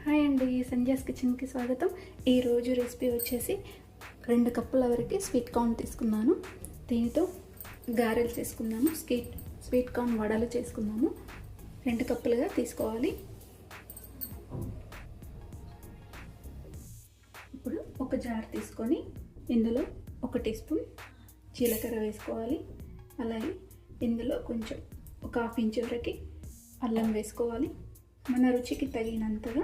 Hi అండి, సంధ్యాస్ కిచెన్కి స్వాగతం. ఈరోజు రెసిపీ వచ్చేసి 2 కప్పుల వరకు స్వీట్ కార్న్ తీసుకున్నాను. దీనితో గారెలు చేసుకున్నాను. స్వీట్ కార్న్ వడలు చేసుకున్నాము. 2 కప్పులుగా తీసుకోవాలి. ఇప్పుడు ఒక జార్ తీసుకొని ఇందులో 1 టీ స్పూన్ జీలకర్ర వేసుకోవాలి. అలాగే ఇందులో కొంచెం ఒక హాఫ్ ఇంచ్ వరకు అల్లం వేసుకోవాలి. మన రుచికి తగినంతగా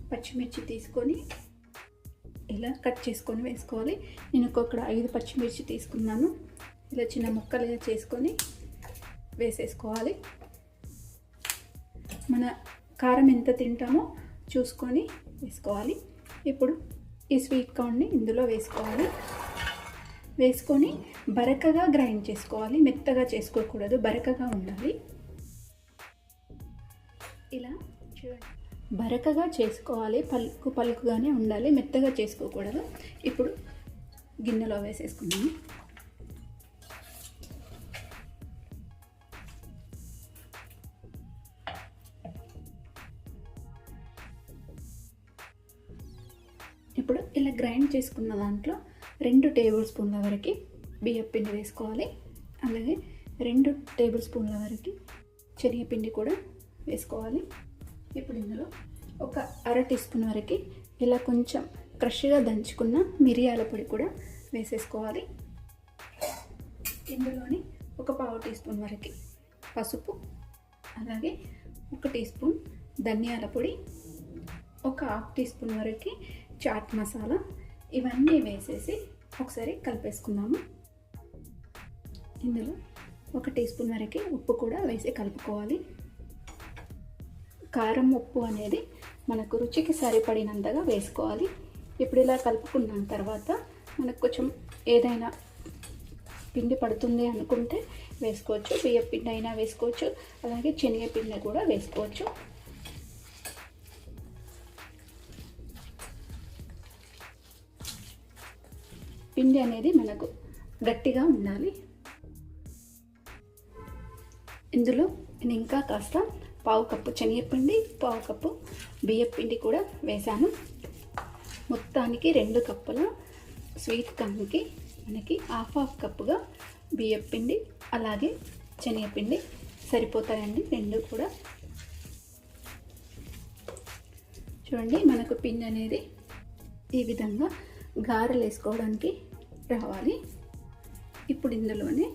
పచ్చిమిర్చి తీసుకొని ఇలా కట్ చేసుకొని వేసుకోవాలి. నేను ఒక్కొక్కడ 5 పచ్చిమిర్చి తీసుకున్నాను. ఇలా చిన్న ముక్కలుగా చేసుకొని వేసేసుకోవాలి. మన కారం ఎంత తింటామో చూసుకొని వేసుకోవాలి. ఇప్పుడు ఈ స్వీట్ కార్న్ని ఇందులో వేసుకోవాలి. వేసుకొని బరకగా గ్రైండ్ చేసుకోవాలి. మెత్తగా చేసుకోకూడదు, బరకగా ఉండాలి. ఇలా చూడండి, బరకగా చేసుకోవాలి. పలుకుగానే ఉండాలి, మెత్తగా చేసుకోకూడదు. ఇప్పుడు గిన్నెలో వేసేసుకున్నాము. ఇప్పుడు ఇలా గ్రైండ్ చేసుకున్న దాంట్లో 2 టేబుల్ స్పూన్ల వరకు బియ్యం పిండి వేసుకోవాలి. అలాగే 2 టేబుల్ స్పూన్ల వరకు శనగపిండి కూడా వేసుకోవాలి. ఇప్పుడు ఇందులో ఒక 1/2 టీ స్పూన్ వరకు ఇలా కొంచెం క్రష్గా దంచుకున్న మిరియాల పొడి కూడా వేసేసుకోవాలి. ఇందులోని ఒక 1/2 టీ స్పూన్ వరకు పసుపు, అలాగే 1 టీ స్పూన్ ధనియాల పొడి, ఒక 1/2 టీ స్పూన్ వరకు చాట్ మసాలా, ఇవన్నీ వేసేసి ఒకసారి కలిపేసుకుందాము. ఇందులో 1 టీ స్పూన్ వరకు ఉప్పు కూడా వేసి కలుపుకోవాలి. కారం, ఉప్పు అనేది మనకు రుచికి సరిపడినంతగా వేసుకోవాలి. ఇప్పుడు ఇలా కలుపుకున్న తర్వాత మనకు కొంచెం ఏదైనా పిండి పడుతుంది అనుకుంటే వేసుకోవచ్చు. బియ్యం పిండి అయినా వేసుకోవచ్చు, అలాగే శనగపిండి కూడా వేసుకోవచ్చు. పిండి అనేది మనకు గట్టిగా ఉండాలి. ఇందులో నేను ఇంకా కాస్త 1/2 కప్పు శనగపిండి, 1/2 కప్పు బియ్యం పిండి కూడా వేసాను. మొత్తానికి 2 కప్పుల స్వీట్ కార్న్కి మనకి హాఫ్ కప్పుగా బియ్యం పిండి అలాగే శనగపిండి సరిపోతాయండి. 2 కూడా చూడండి, మనకు పిండి అనేది ఈ విధంగా గారెలు వేసుకోవడానికి రావాలి. ఇప్పుడు ఇందులోనే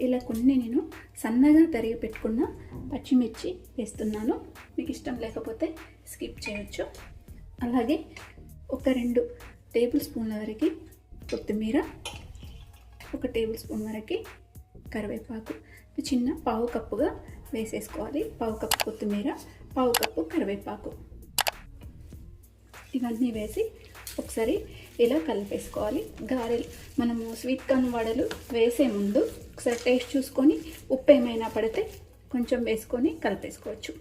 ఇలా కొన్ని నేను సన్నగా తరిగి పెట్టుకున్న పచ్చిమిర్చి వేస్తున్నాను. మీకు ఇష్టం లేకపోతే స్కిప్ చేయొచ్చు. అలాగే ఒక 2 టేబుల్ స్పూన్ల వరకు కొత్తిమీర, 1 టేబుల్ స్పూన్ వరకు కరివేపాకు చిన్న 1/2 కప్పుగా వేసేసుకోవాలి. 1/2 కప్పు కొత్తిమీర, 1/2 కప్పు కరివేపాకు, ఇవన్నీ వేసి ఒకసారి ఇలా కలిపేసుకోవాలి. గారెలు మనము స్వీట్ కార్న్ వడలు వేసే ముందు ఒకసారి టేస్ట్ చూసుకొని ఉప్పు ఏమైనా పడితే కొంచెం వేసుకొని కలిపేసుకోవచ్చు.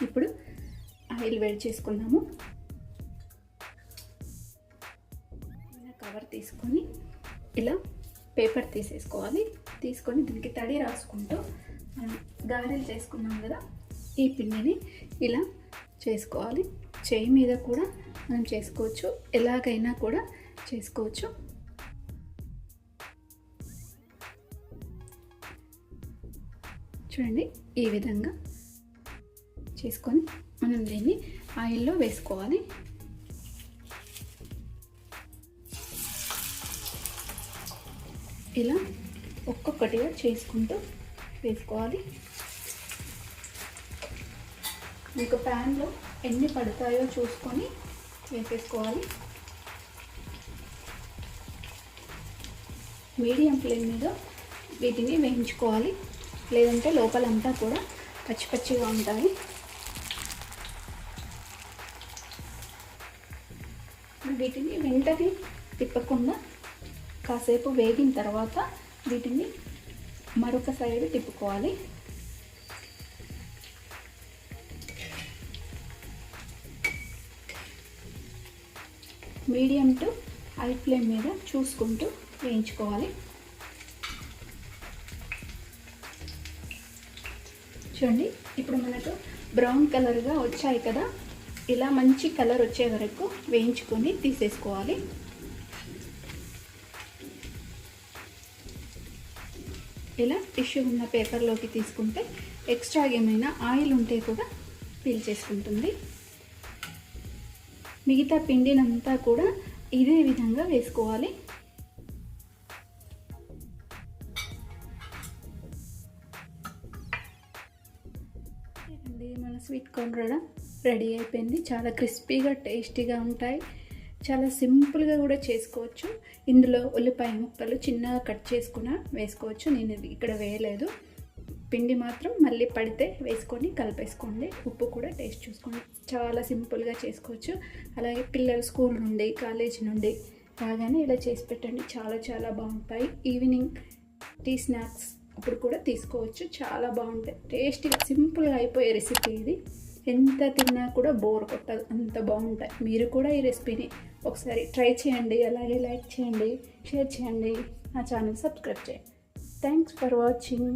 ఇప్పుడు ఆయిల్ వేడి చేసుకున్నాము. కవర్ తీసుకొని ఇలా పేపర్ తీసేసుకోవాలి. తీసుకొని దీనికి తడి రాసుకుంటూ మనం గారెలు చేసుకున్నాం కదా, ఈ పిండిని ఇలా చేసుకోవాలి. చేయి మీద కూడా మనం చేసుకోవచ్చు, ఎలాగైనా కూడా చేసుకోవచ్చు. చూడండి, ఈ విధంగా చేసుకొని మనం దీన్ని ఆయిల్లో వేసుకోవాలి. ఇలా ఒక్కొక్కటిగా చేసుకుంటూ వేసుకోవాలి. మీకు ప్యాన్లో ఎన్ని పడతాయో చూసుకొని వేసేసుకోవాలి. మీడియం ఫ్లేమ్ మీద వీటిని వేయించుకోవాలి, లేదంటే లోపలంతా కూడా పచ్చి పచ్చిగా ఉంటాయి. వీటిని వెంటనే తిప్పకుండా కాసేపు వేగిన తర్వాత వీటిని మరొక సైడ్ తిప్పుకోవాలి. మీడియం టు హై ఫ్లేమ్ మీద చూసుకుంటూ వేయించుకోవాలి. చూడండి ఇప్పుడు మనకు బ్రౌన్ కలర్గా వచ్చాయి కదా, ఇలా మంచి కలర్ వచ్చే వరకు వేయించుకొని తీసేసుకోవాలి. ఇలా టిష్యూ ఉన్న పేపర్లోకి తీసుకుంటే ఎక్స్ట్రా ఏమైనా ఆయిల్ ఉంటే కూడా పీల్చేసుకుంటుంది. మిగతా పిండినంతా కూడా ఇదే విధంగా వేసుకోవాలి. మన స్వీట్ కార్న్ రెడీ అయిపోయింది. చాలా క్రిస్పీగా టేస్టీగా ఉంటాయి. చాలా సింపుల్గా కూడా చేసుకోవచ్చు. ఇందులో ఉల్లిపాయ ముక్కలు చిన్నగా కట్ చేసుకుని వేసుకోవచ్చు. నేను ఇక్కడ వేయలేదు. పిండి మాత్రం మళ్ళీ పడితే వేసుకొని కలిపేసుకోండి. ఉప్పు కూడా టేస్ట్ చూసుకోండి. చాలా సింపుల్గా చేసుకోవచ్చు. అలాగే పిల్లలు స్కూల్ నుండి కాలేజ్ నుండి రాగానే ఇలా చేసి పెట్టండి. చాలా చాలా బాగుంటాయి. ఈవినింగ్ టీ స్నాక్స్ అప్పుడు కూడా తీసుకోవచ్చు. చాలా బాగుంటాయి. టేస్టీగా సింపుల్గా అయిపోయే రెసిపీ ఇది. ఎంత తిన్నా కూడా బోర్ కొట్టదు, అంత బాగుంటాయి. మీరు కూడా ఈ రెసిపీని ఒకసారి ట్రై చేయండి. అలాగే లైక్ చేయండి, షేర్ చేయండి, నా ఛానల్ సబ్స్క్రైబ్ చేయండి. Thanks for watching.